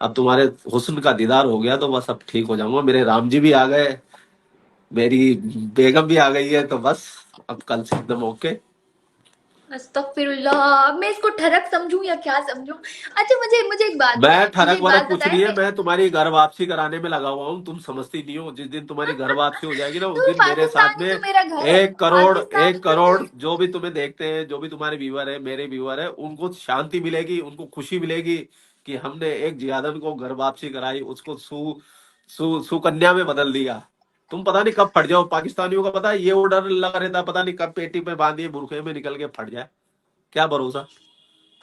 अब तुम्हारे हुस्न का दीदार हो गया तो बस अब ठीक हो जाऊंगा। मेरे राम जी भी आ गए, मेरी बेगम भी आ गई है, तो बस अब कल से एकदम ओके। अस्तगफिरुल्लाह, मैं इसको ठरक समझूं या क्या समझूं? अच्छा, मुझे मुझे एक बात मैं मुझे ठरक एक वरक बात कुछ नहीं है, बताएं। मैं तुम्हारी घर वापसी कराने में लगा हुआ हूँ। तुम समझती नहीं हो, जिस दिन तुम्हारी घर वापसी हो जाएगी ना, उस तो दिन मेरे साथ पाकिस्तान ही में तो मेरा घर है। 1 करोड़, पाकिस्तान ही 1 करोड़ तो। जो भी तुम्हें देखते हैं, जो भी तुम्हारे व्यूअर है, मेरे व्यूअर है, उनको शांति मिलेगी, उनको खुशी मिलेगी कि हमने एक जियादन को घर वापसी कराई, उसको सुकन्या में बदल दिया। तुम पता नहीं कब फट जाओ, पाकिस्तानियों का पता है ये ऑर्डर लगा रहता, पता नहीं कब पेटी पे बांधिए बुरखे में निकल के फट जाए, क्या भरोसा।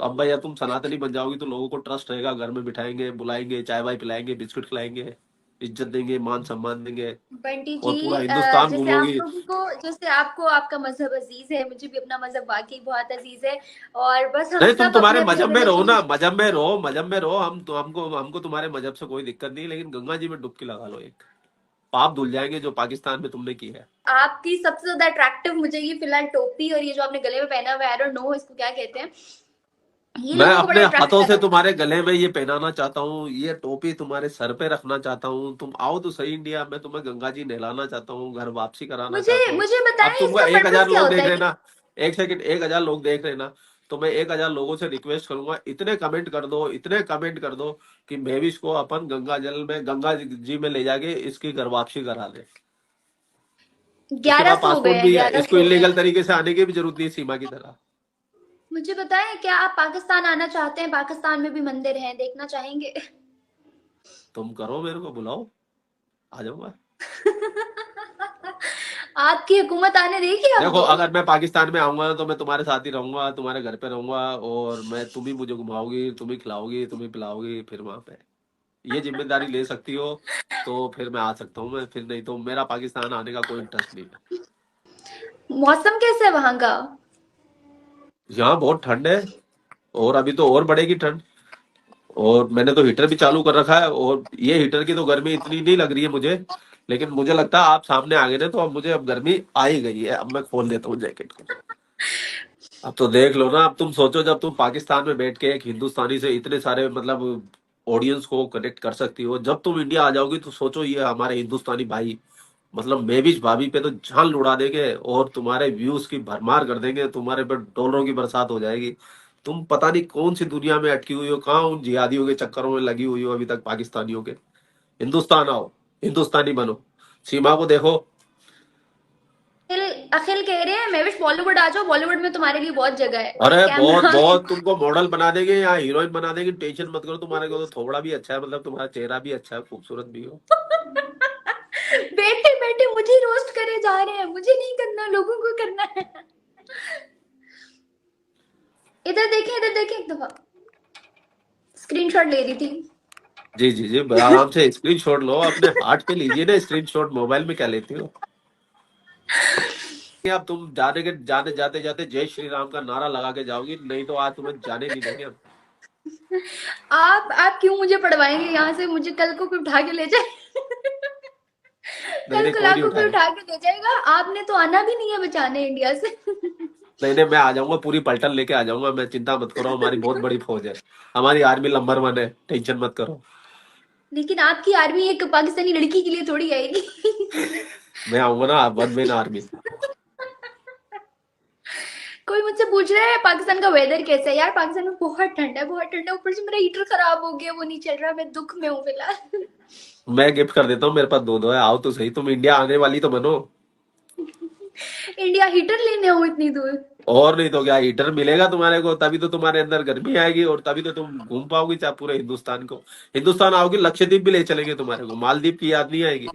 तो अब भैया तुम सनातनी बन जाओगी तो लोगों को ट्रस्ट रहेगा, घर में बिठाएंगे, बुलाएंगे, चाय वाय पिलाएंगे, बिस्कुट खिलाएंगे, इज्जत देंगे, मान सम्मान देंगे, बंटी जी, और पूरा हिंदुस्तान जैसे आप घूमोगी। लोगों को, जैसे आपको आपका मजहब अजीज है, मुझे भी अपना मजहब वाकई बहुत अजीज है। और बस हम नहीं, तुम सब तुम्हारे अपने अपने मजहब में रहो रिलीजन। ना, मजहब में रहो, मजहब में रहो। हम तो हमको तुम्हारे मजहब से कोई दिक्कत नहीं, लेकिन गंगा जी में डुबकी लगा लो, एक पाप धुल जाएंगे जो पाकिस्तान में तुमने की है। आपकी सबसे ज्यादा अट्रैक्टिव मुझे ये फिलहाल टोपी और ये जो आपने गले में पहना हुआ है, आई डोंट नो इसको क्या कहते हैं, ये मैं लोगों को अपने बड़ा अट्रैक्ट हाथों कर से रहा है। तुम्हारे गले में ये पहनाना चाहता हूँ, ये टोपी तुम्हारे सर पे रखना चाहता हूँ। तुम आओ तो सही इंडिया, मैं तुम्हें गंगा जी नहलाना चाहता हूँ, घर वापसी कराना मुझे चाहता हूँ। मुझे अब बताएं तुमको इसका एक पर्पस हजार क्या लोग होता देख है रहे हैं कि। ना, एक सेकंड, 1,000 लोग देख रहे हैं ना, तो मैं 1,000 लोगों से रिक्वेस्ट करूंगा, इतने कमेंट कर दो, इतने कमेंट कर दो कि मेविश को अपन गंगा जल में, गंगा जी में ले जाके इसकी घर वापसी करा दे। इसके पास 1100 हो गए पासपोर्ट हैं, भी है, इसको 1100 हो गए इलीगल हैं। तरीके से आने की भी जरूरत नहीं, सीमा की तरह। मुझे बताएं, क्या आप पाकिस्तान आना चाहते हैं? पाकिस्तान में भी मंदिर हैं, देखना चाहेंगे? तुम करो, मेरे को बुलाओ, आ जाऊंगा। आपकी हुकूमत आने देगी देखो, आपको? अगर मैं पाकिस्तान में आऊंगा तो मैं तुम्हारे साथ ही रहूंगा, तुम्हारे घर पे रहूंगा, और मैं, तुम ही मुझे घुमाओगी, तुम ही खिलाओगी, तुम ही पिलाओगी, फिर वहां पे ये जिम्मेदारी ले सकती हो तो फिर मैं आ सकता हूँ। मैं फिर, नहीं तो मेरा पाकिस्तान आने का कोई इंटरेस्ट नहीं है। मौसम कैसा है वहां का? यहाँ बहुत ठंड है, और अभी तो और बढ़ेगी ठंड। और मैंने तो हीटर भी चालू कर रखा है, और ये हीटर की तो गर्मी इतनी नहीं लग रही है मुझे, लेकिन मुझे लगता है आप सामने आ गए ना, तो अब मुझे अब गर्मी आ ही गई है। अब मैं खोल देता हूँ जैकेट को। अब तो देख लो ना, अब तुम सोचो, जब तुम पाकिस्तान में बैठ के एक हिंदुस्तानी से इतने सारे मतलब ऑडियंस को कनेक्ट कर सकती हो, जब तुम इंडिया आ जाओगी तो सोचो, ये हमारे हिंदुस्तानी भाई मतलब मेविश भाभी पे तो जान लुड़ा देंगे, और तुम्हारे व्यूज की भरमार कर देंगे, तुम्हारे पे डॉलरों की बरसात हो जाएगी। तुम पता नहीं कौन सी दुनिया में अटकी हुई हो, कहाँ उन जिहादियों के चक्करों में लगी हुई हो अभी तक, पाकिस्तानियों के। हिंदुस्तान आओ, हिंदुस्तानी बनो, सीमा को देखो। अखिल अखिल कह रहे हैं मेविश बॉलीवुड आ जाओ, बॉलीवुड में तुम्हारे लिए बहुत जगह है, अरे एक बहुत कैमरा। बहुत, तुमको मॉडल बना देंगे या हीरोइन बना देंगे, टेंशन मत करो। तुम्हारे को तो थोड़ा भी अच्छा है, मतलब तुम्हारा चेहरा भी अच्छा है, खूबसूरत भी हो। बैठे बैठे मुझे रोस्ट करे जा रहे हैं, मुझे नहीं करना, लोगों को करना है। इधर देखें एक दफा, स्क्रीनशॉट ले रही थी। जी जी जी, आराम से स्क्रीनशॉट लो, अपने हार्ट पे लीजिए ना स्क्रीनशॉट, मोबाइल में क्या लेती हो। अब तुम जाने जाते जाते जय श्री राम का नारा लगा के जाओगी, नहीं तो आज तुम्हें जाने नहीं देंगे हम। आप क्यों मुझे पढ़वाएंगे यहाँ से? मुझे कल को कोई उठा के ले जाए। नहीं कल नहीं, को कोई नहीं लाखों कोई उठाएगा। उठा के ले जाएगा, आपने तो आना भी नहीं है बचाने इंडिया से। नहीं नहीं, मैं आ जाऊंगा, पूरी पलटन लेके आ जाऊंगा मैं, चिंता मत करो, हमारी बहुत बड़ी फौज है, हमारी आर्मी नंबर 1 है, टेंशन मत करो। लेकिन आपकी आर्मी एक पाकिस्तानी लड़की के लिए थोड़ी आएगी। मैं आऊंगा ना, 1 मैन आर्मी। कोई मुझसे पूछ रहा है पाकिस्तान का वेदर कैसा है? यार पाकिस्तान में बहुत ठंड है, बहुत ठंड है, ऊपर से मेरा हीटर खराब हो गया, वो नहीं चल रहा, मैं दुख में हूँ फिलहाल। मैं गिफ्ट कर देता हूँ, मेरे पास दो दो है, आओ तो सही, तुम इंडिया आने वाली तो बनो। इंडिया हीटर लेने हूँ इतनी दूर? और नहीं तो क्या, हीटर मिलेगा तुम्हारे को, तभी तो तुम्हारे अंदर गर्मी आएगी, और तभी तो तुम घूम पाओगी चाहे पूरे हिंदुस्तान को। हिंदुस्तान आओगी, लक्षद्वीप भी ले चलेंगे तुम्हारे को, मालदीव की याद नहीं आएगी।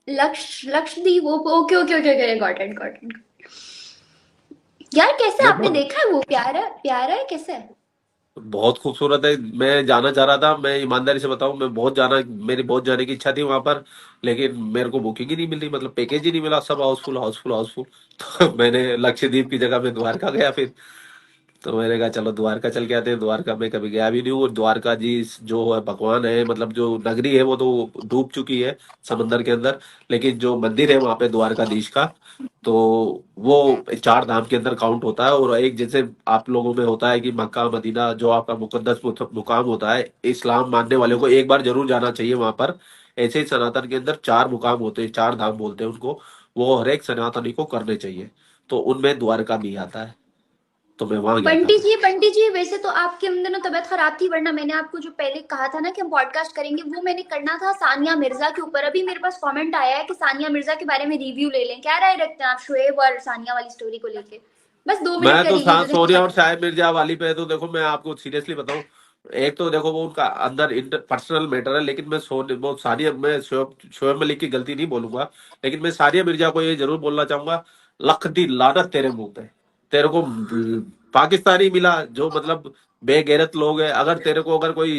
Lakshadweep, okay okay okay okay, got it. यार कैसा है, मैं आपने बहुत देखा है वो? प्यारा प्यारा है, कैसा है? बहुत खूबसूरत है, मैं जाना चाह रहा था, मैं ईमानदारी से बताऊं, मैं बहुत जाना, मेरी बहुत जाने की इच्छा थी वहां पर, लेकिन मेरे को बुकिंग ही नहीं मिल रही, मतलब पैकेज ही नहीं मिला, सब हाउसफुल हाउसफुल हाउसफुल। तो मैंने लक्षद्वीप की जगह में द्वारका गया फिर। तो मैंने कहा चलो द्वारका चल के आते हैं। द्वारका में कभी गया भी नहीं हूँ, और द्वारका जी जो है भगवान है, मतलब जो नगरी है वो तो डूब चुकी है समंदर के अंदर, लेकिन जो मंदिर है वहां पे द्वारकाधीश का, तो वो चार धाम के अंदर काउंट होता है। और एक जैसे आप लोगों में होता है कि मक्का मदीना जो आपका मुकद्दस मुकाम होता है, इस्लाम मानने वालों को एक बार जरूर जाना चाहिए वहां पर। ऐसे ही सनातन के अंदर चार मुकाम होते हैं, चार धाम बोलते हैं उनको, वो हर एक सनातनी को करने चाहिए। तो उनमें द्वारका भी आता है, तो मैं वहां गया था। बंटी जी वैसे तो आपके अंदर ना तबीयत खराब थी, वरना मैंने आपको जो पहले कहा था ना कि हम पॉडकास्ट करेंगे, वो मैंने करना था सानिया मिर्जा के ऊपर। अभी मेरे पास कमेंट आया है कि सानिया मिर्जा के बारे में रिव्यू ले लें, क्या राय रखते हैं आप शोएब और सानिया वाली स्टोरी को लेके? बस 2 मिनट मैं का तो रिव्यू दे दें सोनिया खत्म। और साहिब मिर्जा वाली पे तो देखो, मैं आपको सीरियसली बताऊं, एक तो देखो वो उनका अंदर इंटर पर्सनल मैटर है, लेकिन मैं वो सानिया, मैं शोएब मलिक की गलती नहीं बोलूंगा, लेकिन मैं सानिया मिर्जा को ये जरूर बोलना चाहूंगा, लख दी लानत तेरे मुंह पे। तेरे को पाकिस्तानी मिला जो मतलब बेगैरत लोग है। अगर तेरे को अगर कोई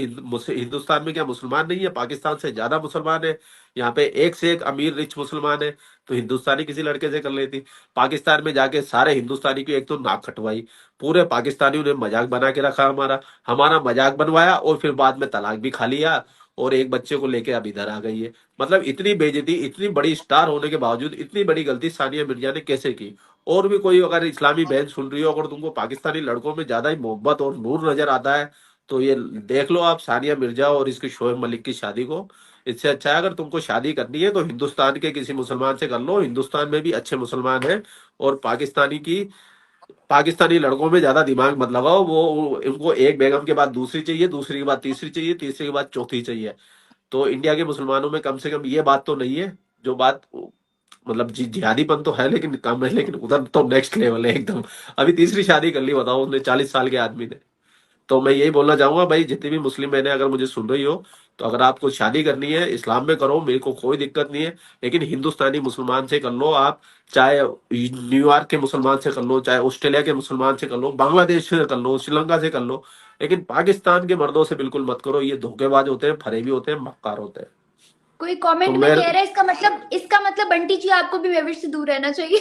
हिंदुस्तान में क्या मुसलमान नहीं है, पाकिस्तान से ज्यादा मुसलमान है, यहाँ पे एक से एक अमीर रिच मुसलमान है, तो हिंदुस्तानी किसी लड़के से कर लेती। पाकिस्तान में जाके सारे हिंदुस्तानी की एक तो नाक कटवाई, पूरे पाकिस्तानियों ने मजाक बना के रखा हमारा, हमारा मजाक बनवाया, और फिर बाद में तलाक भी खा लिया, और एक बच्चे को लेके अब इधर आ गई है। मतलब इतनी बेइज्जती, इतनी बड़ी स्टार होने के बावजूद इतनी बड़ी गलती सानिया मिर्जा ने कैसे की? और भी कोई अगर इस्लामी बहन सुन रही हो, अगर तुमको पाकिस्तानी लड़कों में ज्यादा ही मोहब्बत और नूर नजर आता है, तो ये देख लो आप सानिया मिर्जा और इसकी शोएब मलिक की शादी को। इससे अच्छा है अगर तुमको शादी करनी है तो हिंदुस्तान के किसी मुसलमान से कर लो, हिंदुस्तान में भी अच्छे मुसलमान हैं। और पाकिस्तानी लड़कों में ज्यादा दिमाग मत लगाओ, वो उनको एक बेगम के बाद दूसरी चाहिए, दूसरी के बाद तीसरी चाहिए, तीसरी के बाद चौथी चाहिए। तो इंडिया के मुसलमानों में कम से कम ये बात तो नहीं है, जो बात मतलब जिहादीपन तो है लेकिन कम है, लेकिन उधर तो नेक्स्ट लेवल है एकदम। अभी तीसरी शादी कर ली, बताओ, उसने 40 साल के आदमी ने। तो मैं यही बोलना चाहूंगा भाई, जितनी भी मुस्लिम बहनें अगर मुझे सुन रही हो, तो अगर आपको शादी करनी है इस्लाम में करो, मेरे को कोई दिक्कत नहीं है, लेकिन हिंदुस्तानी मुसलमान से कर लो आप। चाहे न्यूयॉर्क के मुसलमान से कर लो, चाहे ऑस्ट्रेलिया के मुसलमान से कर लो, बांग्लादेश से कर लो, श्रीलंका से कर लो, लेकिन पाकिस्तान के मर्दों से बिल्कुल मत करो। ये धोखेबाज होते हैं, फरेबी होते हैं, मक्कार होते हैं। कोई तो कमेंट में मेरे कह रहा है इसका मतलब बंटी जी आपको भी मेविश से दूर रहना चाहिए।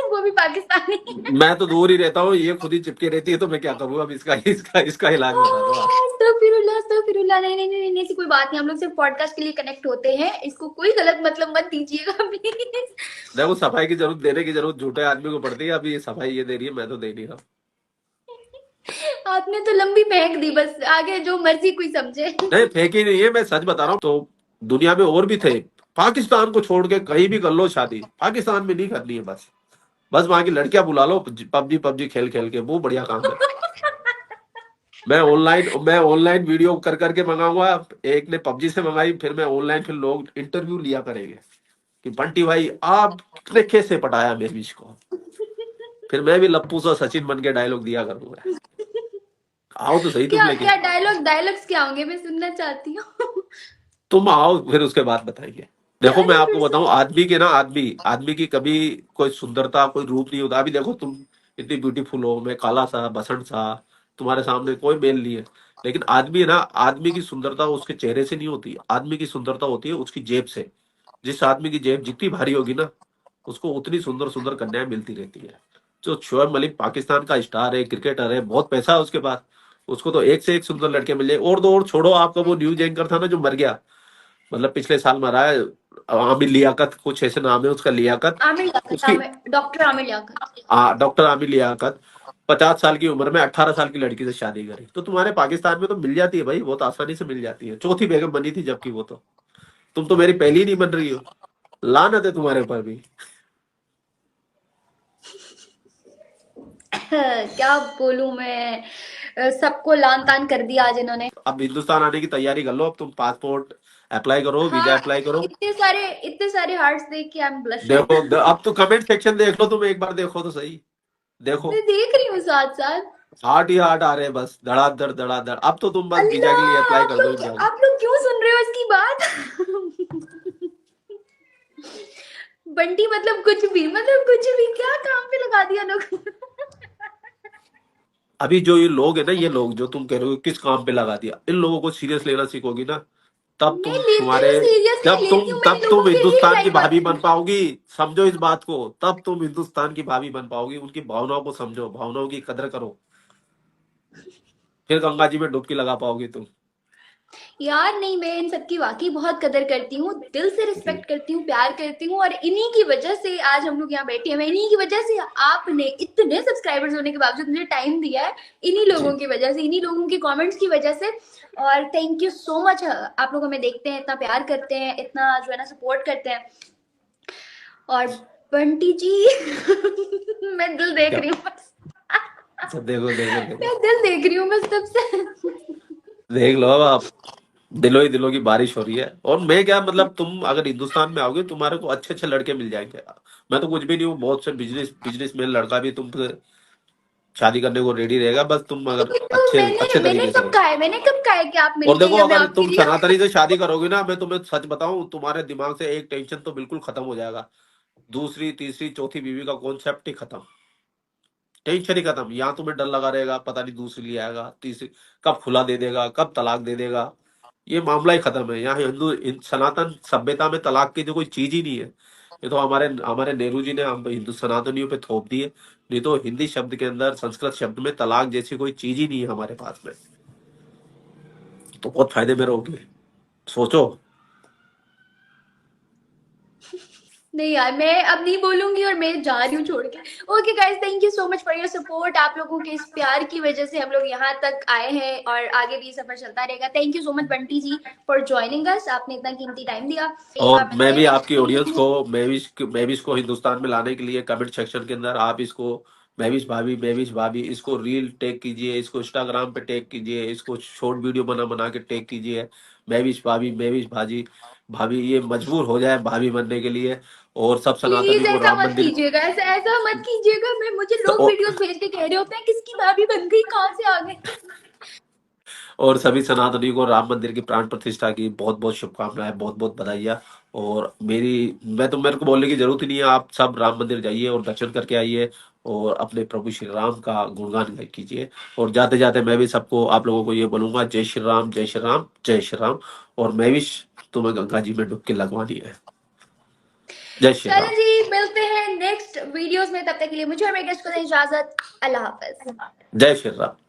वो भी पाकिस्तानी। मैं तो दूर ही रहता हूँ, ये खुद ही चिपके रहती है, तो मैं क्या करूँ? अब इसका इसका इसका इलाज बता दो आप। अस्तगफिरुल्लाह, नहीं नहीं नहीं नहीं, ऐसी कोई बात नहीं, हम लोग सिर्फ पॉडकास्ट के लिए कनेक्ट होते हैं, इसको कोई गलत मतलब मत दीजिएगा प्लीज। देखो, सफाई की जरूरत, देने की जरूरत झूठे आदमी को पड़ती है, अभी ये सफाई ये दे रही है, मैं तो दे नहीं रहा। आपने तो लंबी फेंक दी, बस आगे जो मर्जी कोई समझे। नहीं, फेंकी नहीं है, मैं सच बता रहा हूँ। तो दुनिया में और भी थे, पाकिस्तान को छोड़ के कहीं भी कर लो शादी, पाकिस्तान में नहीं करनी है। बस बस वहां की लड़कियां बुला लो, पबजी पबजी खेल खेल के, वो बढ़िया काम है। मैं ऑनलाइन वीडियो कर करके मंगाऊंगा। एक ने पबजी से मंगाई, फिर मैं ऑनलाइन, फिर लोग इंटरव्यू लिया करेंगे कि बंटी भाई आपने कैसे पटाया मेरी को। फिर मैं भी लप्पू सा सचिन बन के डायलॉग दिया करूंगा। आओ तो सही तुम, क्या लेकिन क्या डायलॉग्स क्या होंगे, मैं सुनना चाहती हूँ। तुम आओ, फिर उसके बाद बताएंगे। देखो मैं अरे आपको फिर से। बताऊं, आदमी के ना, आदमी आदमी की कभी कोई सुंदरता, कोई रूप नहीं होता। अभी देखो तुम इतनी ब्यूटीफुल हो, मैं काला सा बसंत सा, तुम्हारे सामने कोई मेल नहीं है। लेकिन आदमी है ना, आदमी की सुंदरता उसके चेहरे से नहीं होती, आदमी की सुंदरता होती है उसकी जेब से। जिस आदमी की जेब जितनी भारी होगी ना, उसको उतनी सुंदर सुंदर कन्याएं मिलती रहती है। जो शोएब मलिक पाकिस्तान का स्टार है, क्रिकेटर है, बहुत पैसा है उसके पास, उसको तो एक से एक सुंदर लड़के मिले। और दो और छोड़ो, आपका वो न्यूज एंकर था ना जो मर गया, मतलब पिछले साल मरा है, आमिर लियाकत कुछ ऐसे नाम है उसका, लियाकत। आमिर लियाकत, उसकी डॉक्टर आमिर लियाकत। डॉक्टर आमिर लियाकत 50 साल की उम्र में 18 साल की लड़की से शादी करी। तो तुम्हारे पाकिस्तान में तो मिल जाती है भाई, बहुत आसानी से मिल जाती है। चौथी बेगम बनी थी जबकि वो तो, तुम तो मेरी पहली ही नहीं बन रही हो। लानत है तुम्हारे ऊपर भी। क्या बोलूं मैं, सबको लान तान कर दिया आज इन्होंने। अब हिंदुस्तान आने की तैयारी कर लो, अब तुम पासपोर्ट अप्लाई करो, वीजा हाँ, अप्लाई करो। इतने सारे हार्ट्स देख के आई एम ब्लशिंग। देखो अब तो कमेंट सेक्शन देख लो, तुम एक बार देखो तो सही, देखो। मैं देख रही हूँ साथ साथ। हार्ट ही हार्ट आ रहे हैं बस, धड़ाधड़ धड़ाधड़। अब तो तुम बस वीजा के लिए अल्लाह, अप्लाई कर दो इंडिया में। आप लोग क्यों सुन रहे हो इसकी बात? बंटी मतलब कुछ भी क्या काम पे लगा दिया लोग। अभी जो ये लोग है ना, ये लोग जो तुम कह रहे हो किस काम पे लगा दिया, इन लोगों को सीरियस लेना सीखोगी ना, तब मैं तुम लेती तुम्हारे हूँ, सीरियसली लेती हूँ, मैंने तब लोगों तुम के लिए हिंदुस्तान की लाइव भाभी आती बन हूँ। पाओगी। समझो इस बात को, तब तुम हिंदुस्तान की भाभी बन पाओगी। उनकी भावनाओं को समझो, भावनाओं की कदर करो। फिर गंगा जी में डुबकी लगा पाओगी तुम? यार नहीं, मैं इन सबकी वाकई बहुत कदर करती हूँ, दिल से जी रिस्पेक्ट करती हूँ, प्यार करती हूँ, और इन्हीं की वजह से आज हम लोग यहाँ बैठे हैं। मैं इन्हीं की वजह से, आपने इतने सब्सक्राइबर्स होने के बावजूद मुझे टाइम दिया है, इन्हीं जी। लोगों की वजह से, इन्हीं लोगों के कमेंट्स की वजह से। और थैंक यू सो मच, आप लोग हमें देखते हैं, इतना प्यार करते हैं, इतना जो है ना सपोर्ट करते हैं। और बंटी जी मैं दिल देख क्या? रही हूँ बस। अच्छा, देखो देखो देखो, मैं दिल देख रही हूँ बस तब से। देख लो अब आप। दिलों ही दिलों की बारिश हो रही है। और मैं क्या, मतलब तुम अगर हिंदुस्तान में आओगे तुम्हारे को अच्छे अच्छे लड़के मिल जाएंगे। मैं तो कुछ भी नहीं हूँ, बहुत से बिजनेसमैन लड़का भी तुमसे शादी करने को रेडी रहेगा, बस तुम अगर तो अच्छे मैंने अच्छे मैंने तरीके से कब रहो। कहा है, मैंने कब कहा है कि आप और मेरे लिए देखो, या मैं अगर आपके तुम लिए? सनातनी से शादी करोगे ना, मैं तुम्हें सच बताऊं, तुम्हारे दिमाग से एक टेंशन तो बिल्कुल खत्म हो जाएगा। दूसरी तीसरी चौथी बीवी का कॉन्सेप्ट ही खत्म। टेंशन ही खत्म। यहाँ तुम्हें डर लगा रहेगा, पता नहीं दूसरी ले आएगा, तीसरी कब खुला दे देगा, कब तलाक दे देगा। ये मामला ही खत्म है। यहाँ सनातन सभ्यता में तलाक की तो कोई चीज ही नहीं है। ये तो हमारे हमारे नेहरू जी ने हम हिंदू सनातनियों पे थोप दिए। नहीं तो हिंदी शब्द के अंदर, संस्कृत शब्द में तलाक जैसी कोई चीज ही नहीं है हमारे पास में। तो बहुत फायदे में रहोगे, सोचो। नहीं यार, मैं अब नहीं बोलूंगी और मैं जा रही हूँ छोड़ के। Okay guys, thank you so much for your support. आप लोगों के इस प्यार की वजह से हम लोग यहाँ तक आए हैं और आगे भी सफर चलता रहेगा। Thank you so much Bunty ji for joining us, आपने इतना कीमती टाइम दिया। और आप मैं मिलते हैं भी नेक्स्ट आपकी ऑडियंस वीडियो को, मैं भी इसको हिंदुस्तान में लाने के लिए कमेंट सेक्शन के अंदर आप इसको महविश भाभी इसको रील टैग कीजिए, इसको इंस्टाग्राम पे टैग कीजिए, इसको शॉर्ट वीडियो बना बना के टैग कीजिए। महविश भाजी भाभी ये मजबूर हो जाए भाभी बनने के लिए। और सब प्लीज सनातनी को ऐसा राम मत मंदिर कीजिएगा, ऐसा ऐसा मत कीजिएगा। मैं मुझे लोग और, वीडियोस भेज के कह रहे होते हैं किसकी भाभी बन गई, कहाँ से आ गई। और सभी सनातनी को राम मंदिर की प्राण प्रतिष्ठा की बहुत बहुत शुभकामनाएं, बहुत बहुत बधाइयाँ। और मेरे को बोलने की जरूरत ही नहीं है, आप सब राम मंदिर जाइए और दर्शन करके आइए और अपने प्रभु श्री राम का गुणगान कीजिए। और जाते जाते मैं भी सबको, आप लोगों को ये बोलूंगा, जय श्री राम, जय श्री राम, जय श्री राम। और मैं भी तुम्हें गंगा जी में डुबकी लगवानी है। जय श्री चलो राम। जी, मिलते हैं नेक्स्ट वीडियोस में, तब तक के लिए मुझे और मेरे गेस्ट को दें इजाजत। अल्लाह हाफिज। जय श्री राम।